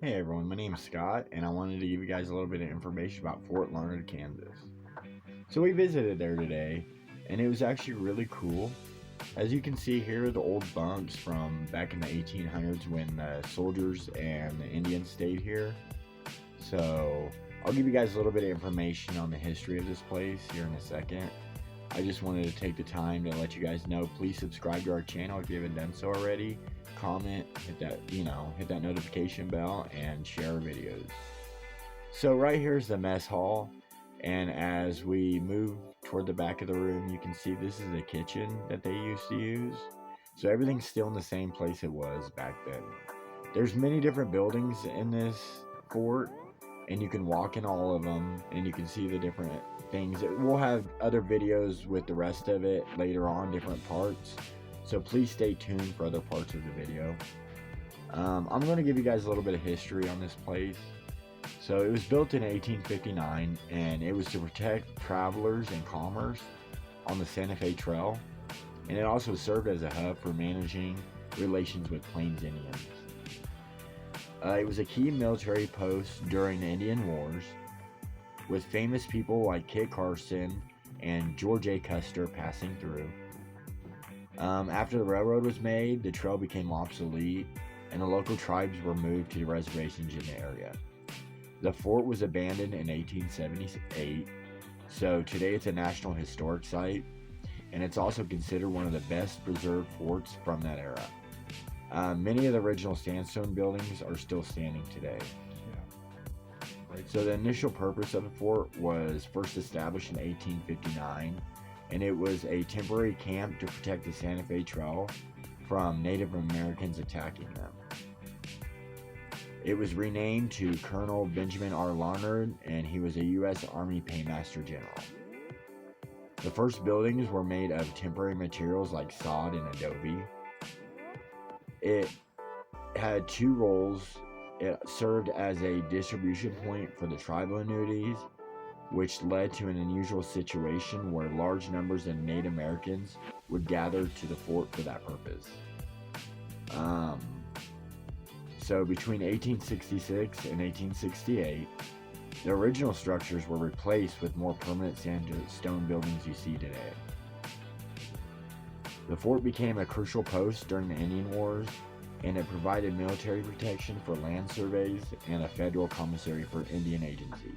Hey everyone, my name is Scott, and I wanted to give you guys a little bit of information about Fort Larned, Kansas. So we visited there today, and it was actually really cool. As you can see here, the old bunks from back in the 1800s when the soldiers and the Indians stayed here. So I'll give you guys a little bit of information on the history of this place here in a second. I just wanted to take the time to let you guys know. Please subscribe to our channel if you haven't done so already. Comment, hit that notification bell, and share our videos. So right here is the mess hall, and as we move toward the back of the room, you can see this is the kitchen that they used to use. So everything's still in the same place it was back then. There's many different buildings in this fort, and you can walk in all of them, and you can see the different things. We'll have other videos with the rest of it later on, different parts. So please stay tuned for other parts of the video. I'm going to give you guys a little bit of history on this place. So it was built in 1859, and it was to protect travelers and commerce on the Santa Fe Trail, and it also served as a hub for managing relations with Plains Indians. It was a key military post during the Indian Wars, with famous people like Kit Carson and George A. Custer passing through. After the railroad was made, the trail became obsolete, and the local tribes were moved to the reservations in the area. The fort was abandoned in 1878, so today it's a National Historic Site, and it's also considered one of the best preserved forts from that era. Many of the original sandstone buildings are still standing today. So the initial purpose of the fort was first established in 1859, and it was a temporary camp to protect the Santa Fe Trail from Native Americans attacking them. It was renamed to Colonel Benjamin R. Larned, and he was a U.S. Army Paymaster General. The first buildings were made of temporary materials like sod and adobe. It had two roles. It served as a distribution point for the tribal annuities, which led to an unusual situation where large numbers of Native Americans would gather to the fort for that purpose. So between 1866 and 1868, the original structures were replaced with more permanent sandstone buildings you see today. The fort became a crucial post during the Indian Wars, and it provided military protection for land surveys and a federal commissary for Indian Agency.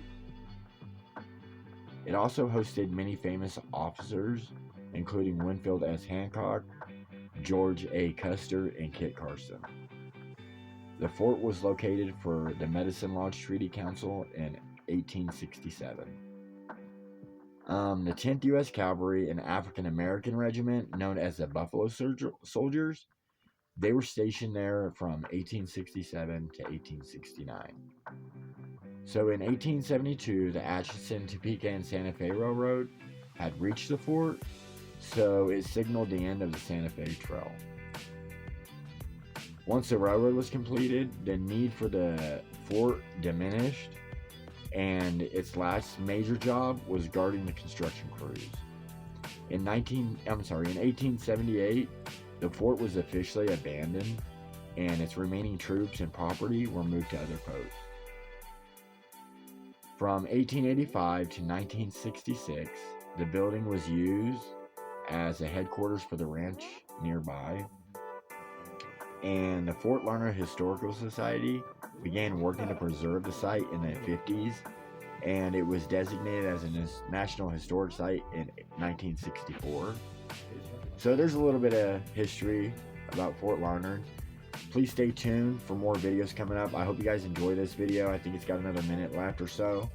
It also hosted many famous officers, including Winfield S. Hancock, George A. Custer, and Kit Carson. The fort was located for the Medicine Lodge Treaty Council in 1867. The 10th U.S. Cavalry, an African American regiment known as the Buffalo Soldiers, they were stationed there from 1867 to 1869. So in 1872, the Atchison, Topeka, and Santa Fe Railroad had reached the fort, so it signaled the end of the Santa Fe Trail. Once the railroad was completed, the need for the fort diminished, and its last major job was guarding the construction crews. In 1878, the fort was officially abandoned, and its remaining troops and property were moved to other posts. From 1885 to 1966, the building was used as a headquarters for the ranch nearby, and the Fort Larned Historical Society began working to preserve the site in the 50s, and it was designated as a National Historic Site in 1964. So there's a little bit of history about Fort Larned. Please stay tuned for more videos coming up. I hope you guys enjoy this video. I think it's got another minute left or so.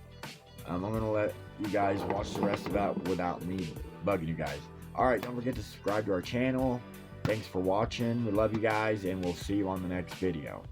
I'm going to let you guys watch the rest of that without me bugging you guys. Alright, don't forget to subscribe to our channel. Thanks for watching. We love you guys, and we'll see you on the next video.